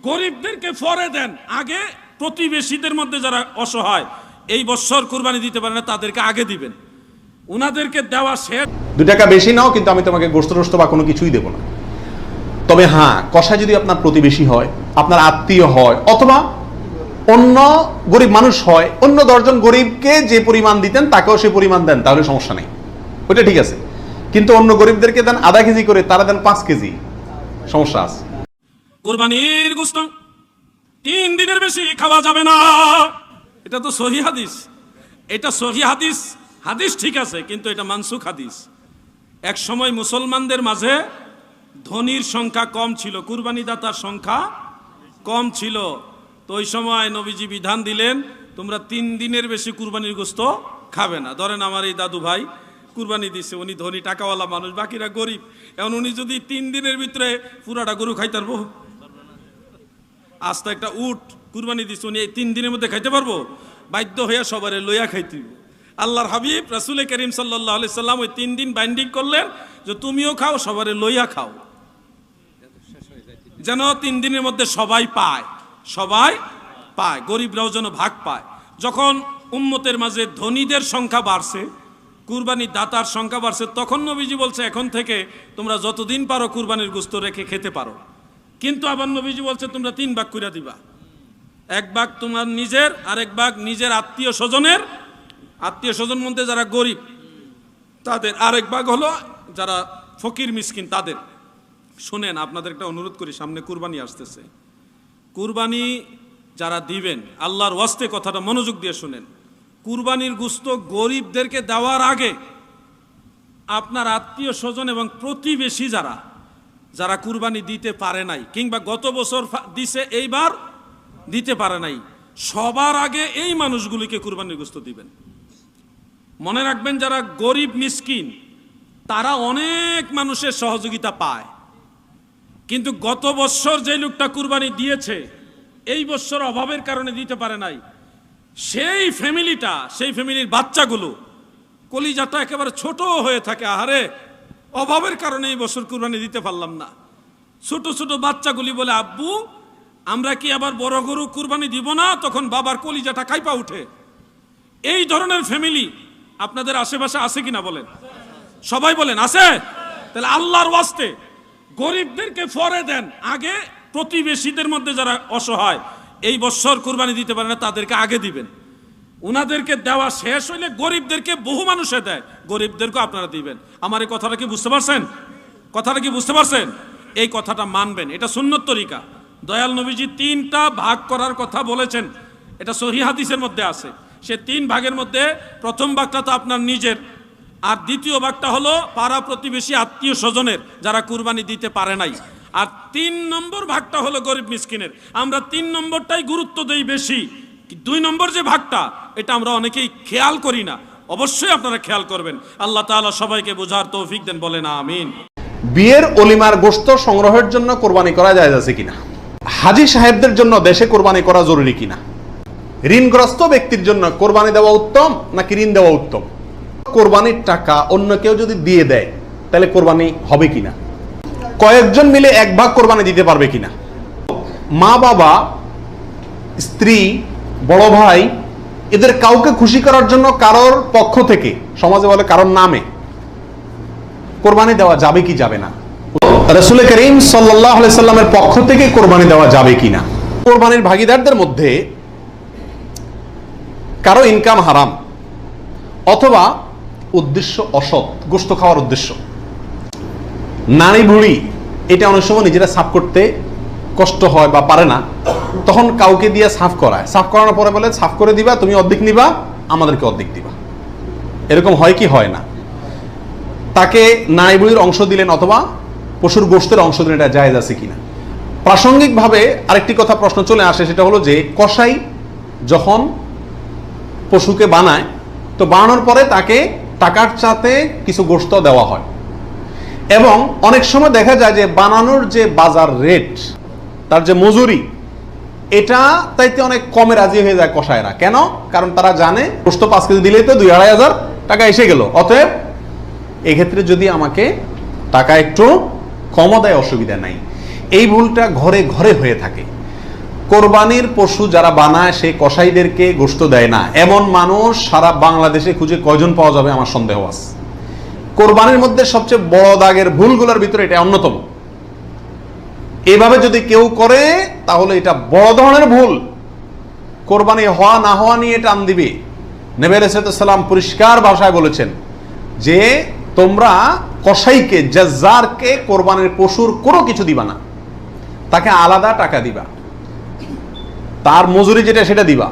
গরিবদেরকে পরে দেন, আগে প্রতিবেশীদের মধ্যে যারা অসহায় এই বছর কুরবানি দিতে পারে না তাদেরকে আগে দিবেন, উনাদেরকে দেওয়া শেষ। 2 টাকা বেশি নাও, কিন্তু আমি তোমাকে গোশত টোস্ত বা কোনো কিছুই দেবো না। তবে হ্যাঁ, কষাই যদি আপনার প্রতিবেশী হয়, আপনার আত্মীয় হয়, অথবা অন্য গরিব মানুষ হয়, অন্য 10 জন গরিবকে যে পরিমাণ দিতেন তাকেও সে পরিমাণ দেন, তাহলে সমস্যা নেই, ওইটা ঠিক আছে। কিন্তু অন্য গরিবদেরকে দেন আধা কেজি করে, তারা দেন 5 কেজি, সমস্যা আছে। কুরবানির গোশত 3 দিনের বেশি খাওয়া যাবে না, এটা তো সহিহ হাদিস। এটা সহিহ হাদিস, হাদিস ঠিক আছে, কিন্তু এটা মানসুখ হাদিস। এক সময় মুসলমানদের মাঝে ধনীর সংখ্যা কম ছিল, কুরবানি দাতার সংখ্যা কম ছিল। তো ওই সময় নবীজি বিধান দিলেন, তোমরা 3 দিনের বেশি কুরবানির গোশত খাবে না। ধরেন আমার এই দাদু ভাই কুরবানি দিছে, উনি ধনী টাকাওয়ালা মানুষ, বাকিরা গরিব। এখন উনি যদি 3 দিনের ভিতরে পুরাটা গরু খাইতে পারবো? আস্তে একটা উট কুরবানি দিছে, উনি এই 3 দিনের মধ্যে খাইতে পারবো? বাধ্য হইয়া সবারে লইয়া খাইতে হইব। আল্লাহর হাবিব রাসূল করিম সাল্লাল্লাহু আলাইহি সাল্লাম ওই 3 দিন বাইন্ডিং করলেন যে তুমিও খাও, সবারে লইয়া খাও, যেন 3 দিনের মধ্যে সবাই পায়, সবাই পায়, গরিবরাও যেন ভাগ পায়। যখন উম্মতের মাঝে ধনীদের সংখ্যা বাড়ছে, কুরবানি দাতার সংখ্যা বাড়ছে, তখন নবীজি বলছে এখন থেকে তোমরা যতদিন পারো কুরবানির গোশত রেখে খেতে পারো। কিন্তু আবার নবীজি বলছে তোমরা 3 ভাগ করে দিবা, 1 ভাগ তোমার নিজের, আর 1 ভাগ নিজের আত্মীয় স্বজনের, আত্মীয় স্বজন মধ্যে যারা গরিব তাদের, আর 1 ভাগ হলো যারা ফকির মিসকিন তাদের। শুনেন, আপনাদের একটা অনুরোধ করি, সামনে কুরবানি আসতেছে, কুরবানি যারা দিবেন আল্লাহর ওয়াস্তে কথাটা মনোযোগ দিয়ে শুনেন। কুরবানির গোশত গরিবদেরকে দেওয়ার আগে আপনার আত্মীয় স্বজন এবং প্রতিবেশী যারা যারা কুরবানি দিতে পারে নাই, কিংবা গত বছর দিছে এইবার দিতে পারে নাই, সবার আগে এই মানুষগুলিকে কুরবানির গোশত দিবেন। মনে রাখবেন, যারা গরিব মিসকিন তারা অনেক মানুষের সহযোগিতা পায়, কিন্তু গত বছর যে লোকটা কুরবানি দিয়েছে এই বছর অভাবের কারণে দিতে পারে নাই, সেই ফ্যামিলিটা, সেই ফ্যামিলির বাচ্চাগুলো কলিজাটা একেবারে ছোট হয়ে থাকে, আহারে অভাবের কারণে এই বছর কুরবানি দিতে পারলাম না। ছোট ছোট বাচ্চাগুলি বলে, আব্বু আমরা কি আবার বড় গরু কুরবানি দিব না? তখন বাবার কলিজাটা কাইপা উঠে। এই ধরনের ফ্যামিলি আপনাদের আশেপাশে আছে কিনা বলেন? সবাই বলেন আছে। তাহলে আল্লাহর ওয়াস্তে গরিবদেরকে পরে দেন, আগে প্রতিবেশীদের মধ্যে যারা অসহায় এই বছর কুরবানি দিতে পারে না তাদেরকে আগে দিবেন, উনাদেরকে দেওয়া শেষ হইলে গরিবদেরকে বহু মানুষে দেয়, গরিবদেরকে আপনারা দিবেন। আমার এই কথাটা কি বুঝতে পারছেন? কথাটা কি বুঝতে পারছেন? এই কথাটা মানবেন, এটা সুন্নত তরিকা। দয়াল নবীজি 3টা ভাগ করার কথা বলেছেন, এটা সহিহ হাদিসের মধ্যে আছে। সে 3 ভাগের মধ্যে প্রথম ভাগটা তো আপনার নিজের, আর দ্বিতীয় ভাগটা হলো পাড়া প্রতিবেশী আত্মীয় স্বজনের যারা কুরবানি দিতে পারে নাই, আর 3 নম্বর ভাগটা হলো গরিব মিসকিনের। আমরা 3 নম্বরটাই গুরুত্ব দেই বেশি, 2 নম্বর যে ভাগটা এটা আমরা অনেকেই খেয়াল করি না। অবশ্যই আপনারা খেয়াল করবেন। আল্লাহ তাআলা সবাইকে বোঝার তৌফিক দেন, বলেন আমিন। বিয়ের অলিমার গোশত সংগ্রহের জন্য কোরবানি করা জায়েজ আছে কিনা? হাজী সাহেবদের জন্য দেশে কোরবানি করা জরুরি কিনা? ঋণগ্রস্ত ব্যক্তির জন্য কোরবানি দেওয়া উত্তম নাকি ঋণ দেওয়া উত্তম? কোরবানির টাকা অন্য কেউ যদি দিয়ে দেয় তাহলে কোরবানি হবে কিনা? কয়েকজন মিলে 1 ভাগ কোরবানি দিতে পারবে কিনা? মা বাবা, স্ত্রী, বড় ভাই, এদের কাউকে খুশি করার জন্য কারোর পক্ষ থেকে, সমাজে বলে কারোর নামে, কোরবানি দেওয়া যাবে কি যাবে না? রাসূল করিম সাল্লাল্লাহু আলাইহি সাল্লামের পক্ষ থেকে কোরবানি দেওয়া যাবে কিনা? কোরবানির ভাগীদারদের মধ্যে কারো ইনকাম হারাম অথবা উদ্দেশ্য অসৎ, গোশত খাওয়ার উদ্দেশ্য, নারী বুড়ি, এটা অনেক সময় নিজেরা সাফ করতে কষ্ট হয় বা পারে না, তখন কাউকে দিয়ে সাফ করায়। সাফ করানোর পরে বলে সাফ করে দিবা, তুমি অর্ধেক নিবা, আমাদেরকে অর্ধেক দিবা। এরকম হয় কি হয় না? তাকে নারী বুড়ির অংশ দিলেন অথবা পশুর গোশতের অংশ দিলেন, এটা জায়েজ আছে কিনা? প্রাসঙ্গিকভাবে আরেকটি কথা প্রশ্ন চলে আসে, সেটা হলো যে কসাই যখন পশুকে বানায়, তো বানানোর পরে তাকে টাকার চাতে কিছু গোশত দেওয়া হয়, এবং অনেক সময় দেখা যায় যে বানানোর যে বাজার রেট, তার যে মজুরি, এটা তাইতে অনেক কমে রাজি হয়ে যায় কসাইরা। কেন? কারণ তারা জানে গোশত 5 কেজি দিলেই তো 2-2.5 হাজার টাকা এসে গেল, অতএব এক্ষেত্রে যদি আমাকে টাকা একটু কম দেয় অসুবিধা নাই। এই ভুলটা ঘরে ঘরে হয়ে থাকে। কোরবানির পশু যারা বানায় সে কসাইদেরকে গোশত দেয় না, এমন মানুষ সারা বাংলাদেশে খুঁজে কয়জন পাওয়া যাবে আমার সন্দেহ আছে। কোরবানির মধ্যে সবচেয়ে বড় দাগের ভুলগুলোর ভিতরে এটা অন্যতম। এভাবে যদি কেউ করে তাহলে এটা বড় ধরনের ভুল। কোরবানি হওয়া না হওয়া নিয়ে টান দিবে। নবী আলাইহিস সালাম পরিষ্কার ভাষায় বলেছেন যে তোমরা কসাইকে, জাজ্জারকে কোরবানির পশুর কোনো কিছু দিবা না, তাকে আলাদা টাকা দিবা, তার মজুরি যেটা সেটা দিবা।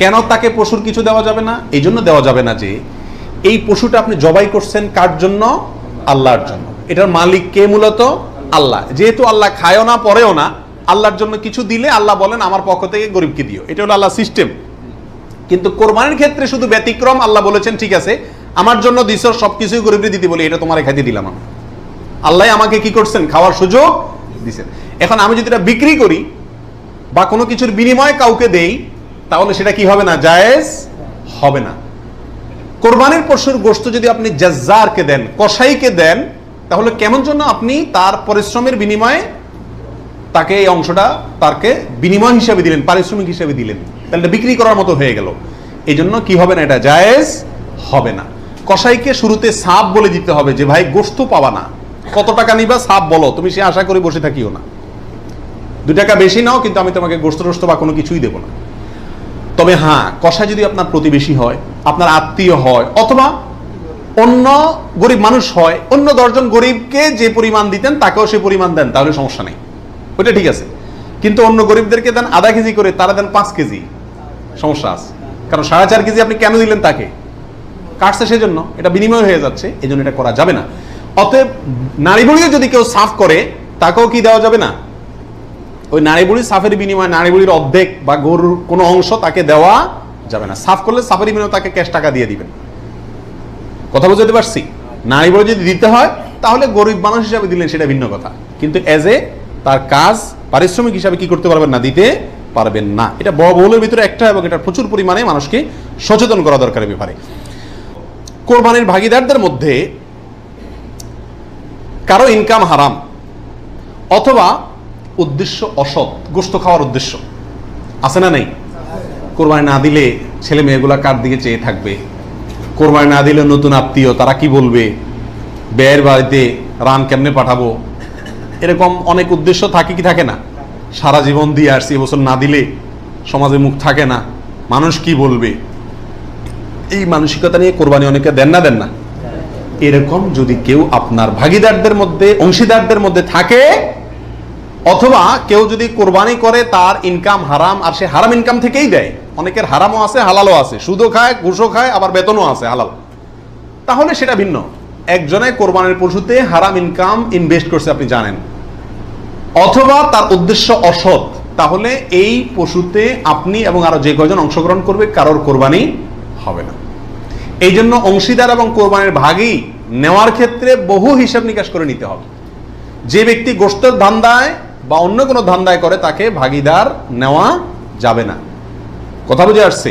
কেন তাকে পশুর কিছু দেওয়া যাবে না? এই জন্য দেওয়া যাবে না যে এই পশুটা আপনি জবাই করছেন কার জন্য? আল্লাহর জন্য। এটার মালিক কে? মূলত আল্লাহ। যেহেতু আল্লাহ খায়ও না পরেও না, আল্লাহর জন্য কিছু দিলে আল্লাহ বলেন আমার পক্ষ থেকে গরিবকে দিও। এটা হলো আল্লাহ সিস্টেম। কিন্তু কোরবানির ক্ষেত্রে শুধু ব্যতিক্রম, আল্লাহ বলেছেন ঠিক আছে আমার জন্য দিছো, সবকিছুই গরিবকে দিতে বলি, এটা তোমার খাইতে দিলাম আমি। আল্লাহ আমাকে কি করছেন? খাওয়ার সুযোগ দিছেন। এখন আমি যদি এটা বিক্রি করি বা কোনো কিছুর বিনিময়ে কাউকে দেই তাহলে সেটা কি হবে না? জায়েজ হবে না। কোরবানির পশুর গোশত যদি আপনি জাজ্জারকে দেন, কসাইকে দেন, তাহলে কেমন জন্য আপনি তার পরিশ্রমের বিনিময়ে তাকে এই অংশটা তাকে বিনিময় হিসাবে দিলেন, পারিশ্রমিক হিসাবে দিলেন, তাহলে এটা বিক্রি করার মতো হয়ে গেল। এই জন্য কি হবে না? এটা জায়েজ হবে না। কসাইকে শুরুতে সাপ বলে দিতে হবে যে ভাই গোশত পাবা না, কত টাকা নিবা সাপ বলো, তুমি সে আশা করে বসে থাকিও না, 2 টাকা বেশি নাও কিন্তু আমি তোমাকে গোশত টোস্ত বা কোনো কিছুই দেবো না। তবে হ্যাঁ, কসাই যদি আপনার প্রতিবেশী হয়, আপনার আত্মীয় হয়, অথবা অন্য গরিব মানুষ হয়, অন্য 10 জন গরিবকে যে পরিমাণ দিতেন তাকেও সে পরিমাণ দেন, তাহলে সমস্যা নেই, ওইটা ঠিক আছে। কিন্তু অন্য গরিবদেরকে দেন আধা কেজি করে, তারা দেন 5 কেজি, সমস্যা আছে। কারণ 4.5 কেজি আপনি কেন দিলেন? তাকে কাটছে সেজন্য, এটা বিনিময় হয়ে যাচ্ছে, এই জন্য এটা করা যাবে না। অতএব নারী বুড়িও যদি কেউ সাফ করে তাকেও কি দেওয়া যাবে না? ওই নারী বুড়ির সাফের বিনিময়ে নারী বুড়ির অর্ধেক বা গরুর কোনো অংশ তাকে দেওয়া যাবে না। সাফ করলে সাফের বিনিময়ে তাকে ক্যাশ টাকা দিয়ে দিবেন। কথা বুঝতে পারছি? নারী বুড়ি যদি দিতে হয় তাহলে গরিব মানুষ হিসাবে দিলেন, সেটা ভিন্ন কথা, কিন্তু এজ এ তার কাজ পারিশ্রমিক হিসাবে কি করতে পারবেন না? দিতে পারবেন না। এটা বহুলের ভিতরে একটা, এবং এটা প্রচুর পরিমাণে মানুষকে সচেতন করা দরকার ব্যাপারে। কোরবানির ভাগিদারদের মধ্যে কারো ইনকাম হারাম অথবা উদ্দেশ্য অসৎ, গোশত খাওয়ার উদ্দেশ্য আছে না? নেই? কোরবানি না দিলে ছেলে মেয়েগুলা কার দিকে চেয়ে থাকবে, কোরবানি না দিলে নতুন আত্মীয় তারা কি বলবে, ব্যয়ের বাড়িতে রান কেমনে পাঠাবো, এরকম অনেক উদ্দেশ্য থাকে কি থাকে না? সারা জীবন দিয়ে আসছি, এবছর না দিলে সমাজে মুখ থাকে না, মানুষ কি বলবে, এই মানসিকতা নিয়ে কোরবানি অনেকে দেন না? এরকম যদি কেউ আপনার ভাগিদারদের মধ্যে, অংশীদারদের মধ্যে থাকে, অথবা কেউ যদি কোরবানি করে তার ইনকাম হারাম, আর সে হারাম ইনকাম থেকেই দেয়, অনেকের হারামও আছে হালালও আছে, সুদও খায় ঘুষও খায় আবার বেতনও আছে হালাল, তাহলে সেটা ভিন্ন। একজনে কোরবানির পশুতে হারাম ইনকাম ইনভেস্ট করছে আপনি জানেন, অথবা তার উদ্দেশ্য অসৎ, তাহলে এই পশুতে আপনি এবং আরো যে কয়জন অংশগ্রহণ করবে কারোর কোরবানি হবে না। এই জন্য অংশীদার এবং কোরবানির ভাগী নেওয়ার ক্ষেত্রে বহু হিসাব নিকাশ করে নিতে হবে। যে ব্যক্তি গোশতের ধান্দায় বা অন্য কোনো ধান্দায় করে তাকে ভাগীদার নেওয়া যাবে না। কথা বুঝে আসছে?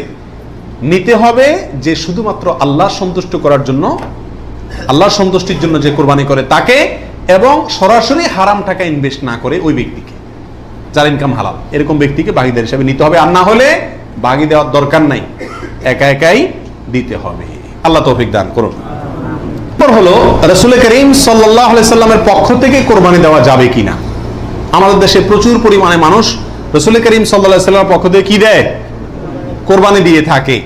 নিতে হবে যে শুধুমাত্র আল্লাহ সন্তুষ্ট করার জন্য, আল্লাহর সন্তুষ্টির জন্য যে কোরবানি করে তাকে, এবং সরাসরি হারাম টাকা ইনভেস্ট না করে ওই ব্যক্তিকে, যার ইনকাম হালাল, এরকম ব্যক্তিকে ভাগীদার হিসেবে নিতে হবে। আর না হলে ভাগী দেওয়ার দরকার নাই, একা একাই দিতে হবে। আল্লাহ তৌফিক দান করুন। হলো রাসূল করিম সাল্লাল্লাহু আলাইহি সাল্লামের পক্ষ থেকে কোরবানি দেওয়া যাবে কিনা। আমাদের দেশে প্রচুর পরিমাণে মানুষ রাসূল করিম সাল্লাল্লাহু আলাইহি সাল্লামের পক্ষ থেকে কি দেয়? কোরবানি দিয়ে থাকে।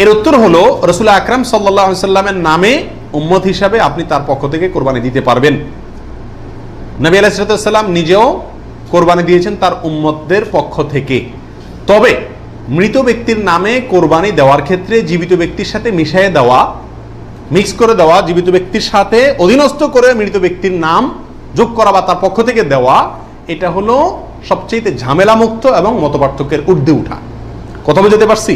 এর উত্তর হলো রাসূল আকরাম সাল্লাল্লাহু আলাইহি সাল্লামের নামে উম্মত হিসাবে আপনি তার পক্ষ থেকে কোরবানি দিতে পারবেন। নবী আলাইহিস সালাম নিজেও কোরবানি দিয়েছেন তার উম্মতদের পক্ষ থেকে। তবে মৃত ব্যক্তির নামে কোরবানি দেওয়ার ক্ষেত্রে জীবিত ব্যক্তির সাথে মিশিয়ে দেওয়া, মিক্স করে দেওয়া, জীবিত ব্যক্তির সাথে অধীনস্থ করে মৃত ব্যক্তির নাম যোগ করা বা তার পক্ষ থেকে দেওয়া, এটা হলো সবচেয়ে ঝামেলামুক্ত এবং মতপার্থক্যের ঊর্ধ্বে উঠা। কথা বুঝতে পারছি?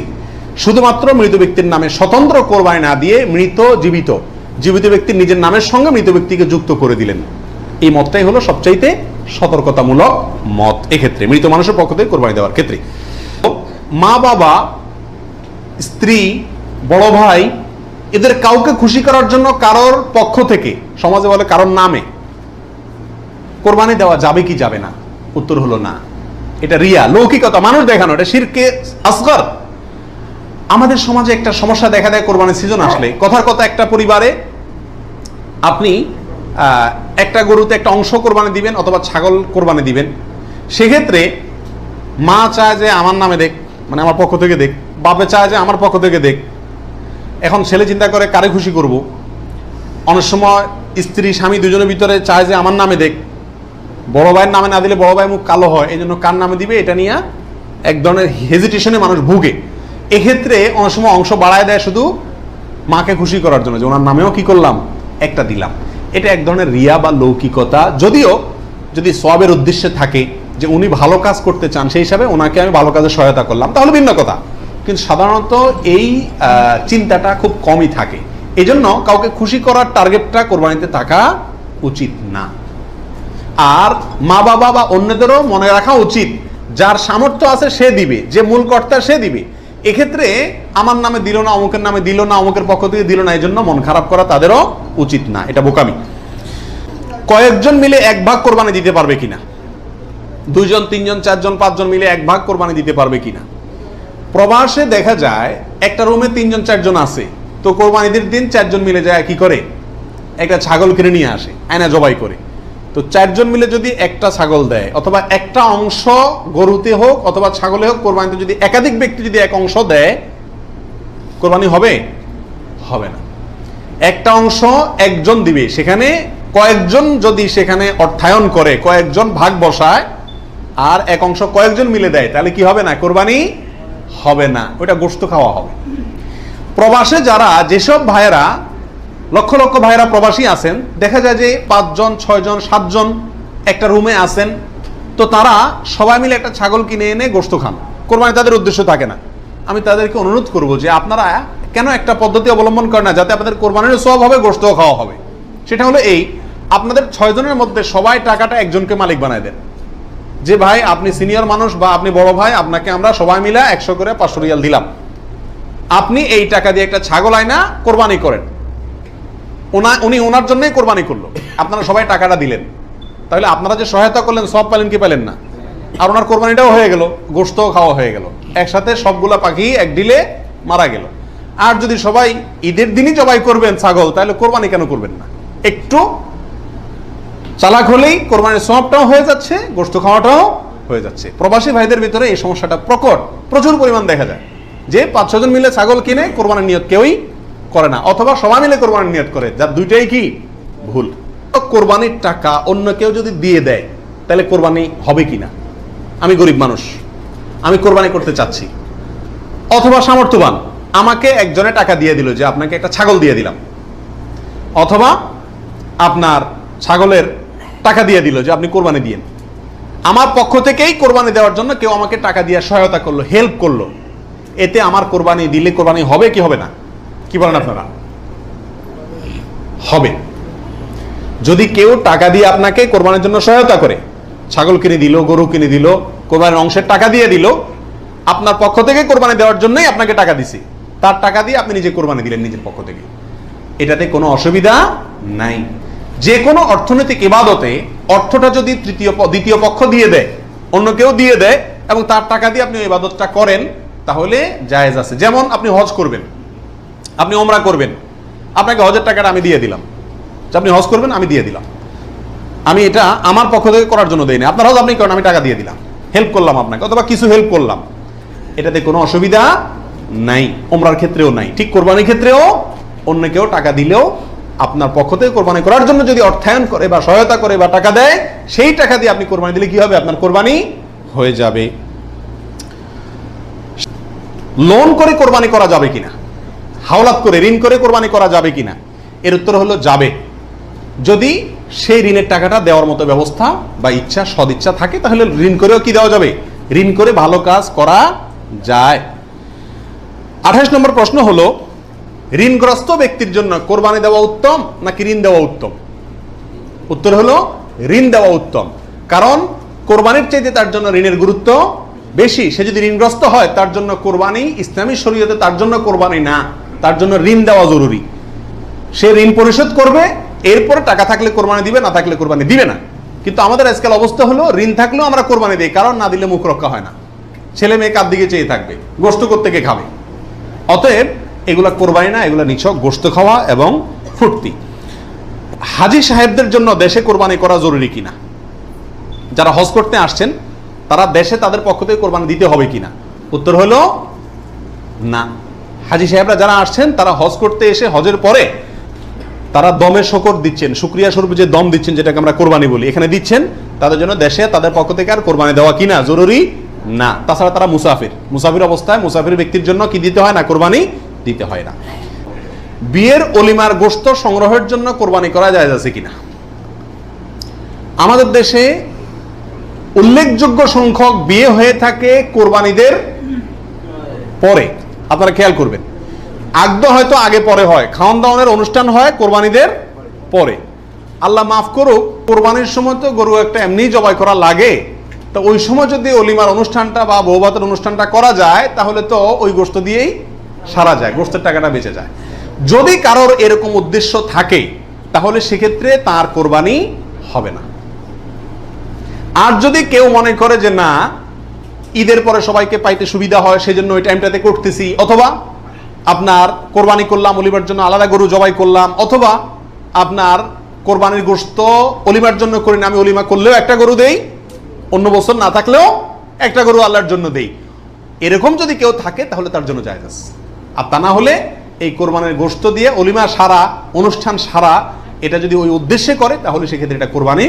শুধুমাত্র মৃত ব্যক্তির নামে স্বতন্ত্র কোরবানি না দিয়ে জীবিত ব্যক্তির নিজের নামের সঙ্গে মৃত ব্যক্তিকে যুক্ত করে দিলেন, এই মতটাই হলো সবচাইতে সতর্কতামূলক মত এক্ষেত্রে, মৃত মানুষের পক্ষ থেকে কোরবানি দেওয়ার ক্ষেত্রে। মা বাবা, স্ত্রী, বড় ভাই, এদের কাউকে খুশি করার জন্য কারোর পক্ষ থেকে, সমাজে বলে কারোর নামে, কোরবানি দেওয়া যাবে কি যাবে না? উত্তর হলো না। এটা রিয়া, লৌকিকতা, মানুষ দেখানো, এটা শিরকে আসগর। আমাদের সমাজে একটা সমস্যা দেখা দেয় কোরবানির সিজন আসলে। কথার কথা, একটা পরিবারে আপনি একটা গরুতে একটা অংশ কোরবানি দিবেন অথবা ছাগল কোরবানি দিবেন, সেক্ষেত্রে মা চায় যে আমার নামে দেখ, মানে আমার পক্ষ থেকে দেখ, বাপে চায় যে আমার পক্ষ থেকে দেখ। এখন ছেলে চিন্তা করে কারে খুশি করব। অনেক সময় স্ত্রী স্বামী দুজনের ভিতরে চায় যে আমার নামে দেখ, বড় ভাইয়ের নামে না দিলে বড় ভাই মুখ কালো হয়, এই জন্য কার নামে দিবে এটা নিয়ে এক ধরনের হেজিটেশনে মানুষ ভুগে। এক্ষেত্রে অনেক সময় অংশ বাড়ায় দেয় শুধু মাকে খুশি করার জন্য, যে ওনার নামেও কি করলাম, একটা দিলাম। এটা এক ধরনের রিয়া বা লৌকিকতা। যদিও যদি সওয়াবের উদ্দেশ্যে থাকে যে উনি ভালো কাজ করতে চান, সেই হিসাবে ওনাকে আমি ভালো কাজে সহায়তা করলাম, তাহলে ভিন্ন কথা। কিন্তু সাধারণত এই চিন্তাটা খুব কমই থাকে। এই জন্য কাউকে খুশি করার টার্গেটটা কোরবানিতে থাকা উচিত না। আর মা বাবা বা অন্যদেরও মনে রাখা উচিত, যার সামর্থ্য আছে সে দিবে, যে মূল কর্তা সে দিবে। এক্ষেত্রে আমার নামে দিল না, অমুকের নামে দিল না, অমুকের পক্ষ থেকে দিল না, এই জন্য মন খারাপ করা তাদেরও উচিত না, এটা বোকামি। কয়েকজন মিলে এক ভাগ কোরবানি দিতে পারবে কিনা, 2 জন 3 জন 4 জন 5 জন মিলে এক ভাগ কোরবানি দিতে পারবে কিনা। প্রবাসে দেখা যায় একটা রুমে 3 জন 4 জন আছে, তো কোরবানিদের দিন 4 জন মিলে যায় কি করে, একটা ছাগল কিনে নিয়ে আসে, আয়না জবাই করে। তো 4 জন মিলে যদি একটা ছাগল দেয়, অথবা একটা অংশ গরুতে হোক অথবা ছাগলে হোক, কোরবানিতে যদি একাধিক ব্যক্তি যদি এক অংশ দেয়, কোরবানি হবে? হবে না। একটা অংশ একজন দিবে, সেখানে কয়েকজন যদি সেখানে অর্থায়ন করে, কয়েকজন ভাগ বসায়, আর এক অংশ কয়েকজন মিলে দেয়, তাহলে কি হবে না, কোরবানি হবে না, ওটা গোশত খাওয়া হবে। প্রবাসে যারা, যেসব ভাইয়েরা, লক্ষ লক্ষ ভাইয়েরা প্রবাসী আছেন, দেখা যায় যে 5 জন 6 জন 7 জন একটা রুমে আছেন, তো তারা সবাই মিলে একটা ছাগল কিনে এনে গোশত খান, কোরবানি তাদের উদ্দেশ্য থাকে না। আমি তাদেরকে অনুরোধ করব যে আপনারা কেন একটা পদ্ধতি অবলম্বন করেন না, যাতে আপনাদের কোরবানির সওয়াব হবে, গোশতও খাওয়া হবে। সেটা হলো এই, আপনাদের 6 জনের মধ্যে সবাই টাকাটা একজনকে মালিক বানায় দেন, যে ভাই আপনি সিনিয়র মানুষ বা আপনি বড় ভাই, আপনাকে আমরা সবাই মিলে 100 করে 500 রিয়াল দিলাম, আপনি এই টাকা দিয়ে একটা ছাগল আয়না কোরবানি করেন। উনি ওনার জন্যই কোরবানি করলো, আপনারা সবাই টাকাটা দিলেন, তাহলে আপনারা যে সহায়তা করলেন সব পেলেন কি পেলেন না, আর ওনার কোরবানিটাও হয়ে গেল, গোশতও খাওয়া হয়ে গেল, একসাথে সবগুলা পাখি এক ডিলে মারা গেল। আর যদি সবাই ঈদের দিনই জবাই করবেন ছাগল, তাহলে কোরবানি কেন করবেন না? একটু চালাক হলেই কোরবানির সওয়াবটাও হয়ে যাচ্ছে, গোশত খাওয়াটাও হয়ে যাচ্ছে। প্রবাসী ভাইদের ভিতরে এই সমস্যাটা প্রকট, প্রচুর পরিমাণ দেখা যায়, যে 5-6 জন মিলে ছাগল কিনে কোরবানির নিয়ত কেউই করে না, অথবা সবাই মিলে কোরবানির নিয়ত করে, যার দুইটাই কি ভুল। কোরবানির টাকা অন্য কেউ যদি দিয়ে দেয়, তাহলে কোরবানি হবে কিনা? আমি গরিব মানুষ, আমি কোরবানি করতে চাচ্ছি, অথবা সামর্থ্যবান, আমাকে একজনে টাকা দিয়ে দিল যে আপনাকে একটা ছাগল দিয়ে দিলাম, অথবা আপনার ছাগলের টাকা দিয়ে দিল যে আপনি কোরবানি দিয়েন। আমার পক্ষ থেকেই কোরবানি দেওয়ার জন্য কেউ আমাকে টাকা দিয়ে সহায়তা করলো, হেল্প করলো, এতে আমার কোরবানি দিলে কোরবানি হবে কি হবে না? কি বলেন আপনারা? হবে। যদি কেউ টাকা দিয়ে আপনাকে কোরবানির জন্য সহায়তা করে, ছাগল কিনে দিল, গরু কিনে দিল, কোরবানির অংশের টাকা দিয়ে দিল, আপনার পক্ষ থেকে কোরবানি দেওয়ার জন্যই আপনাকে টাকা দিছে, তার টাকা দিয়ে আপনি নিজে কোরবানি দিলেন নিজের পক্ষ থেকে, এটাতে কোনো অসুবিধা নাই। যে কোনো অর্থনৈতিক ইবাদতে অর্থটা যদি দ্বিতীয় পক্ষ দিয়ে দেয়, অন্য কেউ দিয়ে দেয়, এবং তার টাকা দিয়ে আপনি ইবাদতটা করেন, তাহলে জায়েজ আছে। যেমন আপনি হজ করবেন, আপনি ওমরা করবেন, আপনাকে হজের টাকাটা আমি দিয়ে দিলাম, আপনি হজ করবেন আমি দিয়ে দিলাম, আমি এটা আমার পক্ষ থেকে করার জন্য দেই না, আপনার হজ আপনি করেন, আমি টাকা দিয়ে দিলাম, হেল্প করলাম আপনাকে, অথবা কিছু হেল্প করলাম, এটাতে কোনো অসুবিধা নাই। ওমরার ক্ষেত্রেও নাই, ঠিক কোরবানির ক্ষেত্রেও অন্য কেউ টাকা দিলেও আপনার পক্ষ থেকে কোরবানি করার জন্য যদি অর্থায়ন করে বা সহায়তা করে বা টাকা দেয়, সেই টাকা দিয়ে আপনি কোরবানি দিলে কি হবে? আপনার কোরবানি হয়ে যাবে। লোন করে কোরবানি করা যাবে কিনা, হাওলাত করে ঋণ করে কোরবানি করা যাবে কিনা? এর উত্তর হলো যাবে, যদি সেই ঋণের টাকাটা দেওয়ার মতো ব্যবস্থা বা ইচ্ছা, সদিচ্ছা থাকে, তাহলে ঋণ করেও কি দেওয়া যাবে? ঋণ করে ভালো কাজ করা যায়। 28 নম্বর প্রশ্ন হলো, ঋণগ্রস্ত ব্যক্তির জন্য কোরবানি দেওয়া উত্তম নাকি ঋণ দেওয়া উত্তম? উত্তর হলো ঋণ দেওয়া উত্তম, কারণ কোরবানির চাইতে তার জন্য ঋণের গুরুত্ব বেশি। সে যদি ঋণগ্রস্ত হয়, তার জন্য কোরবানি ইসলামী শরীয়তে তার জন্য কোরবানি না, তার জন্য ঋণ দেওয়া জরুরি। সে ঋণ পরিশোধ করবে, এরপরে টাকা থাকলে কোরবানি দিবে, না থাকলে কোরবানি দিবে না। কিন্তু আমাদের আজকাল অবস্থা হলো ঋণ থাকলেও আমরা কোরবানি দিই, কারণ না দিলে মুখ রক্ষা হয় না, ছেলে মেয়ে কার দিকে চেয়ে থাকবে, গোশত কোত্থেকে খাবে। অতএব এগুলা কোরবানি না, এগুলা নিছক গোশত খাওয়া এবং ফুর্তি। হাজী সাহেবদের জন্য দেশে কোরবানি করা জরুরি কিনা, যারা হজ করতে আসছেন তারা দেশে তাদের পক্ষ থেকে কোরবানি দিতে হবে কিনা, উত্তর হলো না। হাজী সাহেবরা যারা আসছেন তারা হজ করতে এসে হজের পরে তারা দমে শকর দিচ্ছেন, শুকরিয়া স্বরূপ যে দম দিচ্ছেন, যেটাকে আমরা কোরবানি বলি, এখানে দিচ্ছেন, তাদের জন্য দেশে তাদের পক্ষ থেকে আর কোরবানি দেওয়া কিনা জরুরি না। তাছাড়া তারা মুসাফির অবস্থায় মুসাফির ব্যক্তির জন্য কি দিতে হয় না, কোরবানি দিতে হয় না। বিয়ের অলিমার গোশত সংগ্রহের জন্য কোরবানি করা যায় আছে কিনা। আমাদের দেশে উল্লেখযোগ্য সংখ্যক বিয়ে হয়ে থাকে কোরবানিদের পরে। আপনারা খেয়াল করবেন, আগদ হয়তো আগে পরে হয়, খাওয়ান দাওয়ানের অনুষ্ঠান হয় কোরবানিদের পরে। আল্লাহ মাফ করুক, কোরবানির সময় তো গরু একটা এমনি জবাই করা লাগে, তো ওই সময় যদি অলিমার অনুষ্ঠানটা বা বৌভাতের অনুষ্ঠানটা করা যায় তাহলে তো ওই গোশত দিয়েই সারা যায়, গোশতের টাকাটা বেঁচে যায়। যদি কারোর এরকম উদ্দেশ্য থাকে তাহলে সেক্ষেত্রে তার কোরবানি হবে না। আর যদি কেউ মনে করে যে না, ঈদের পরে সবাইকে পাইতে সুবিধা হয় সেজন্য ওই টাইমটাতে করতেছি, অথবা আপনার কোরবানি করলাম অলিমার জন্য আলাদা গরু জবাই করলাম, অথবা আপনার কোরবানির গোশত অলিমার জন্য করি না, আমি অলিমা করলেও একটা গরু দেই, অন্য বছর না থাকলেও একটা গরু আল্লাহর জন্য দেই, এরকম যদি কেউ থাকে তাহলে তার জন্য জায়েজ আছে। আর তা না হলে এই কোরবানির গোশত দিয়ে অলিমা সারা, অনুষ্ঠান সারা, এটা যদি ওই উদ্দেশ্যে করে তাহলে সেক্ষেত্রে এটা কোরবানি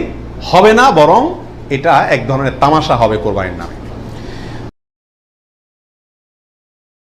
হবে না, বরং এটা এক ধরনের তামাশা হবে কোরবানির নামে।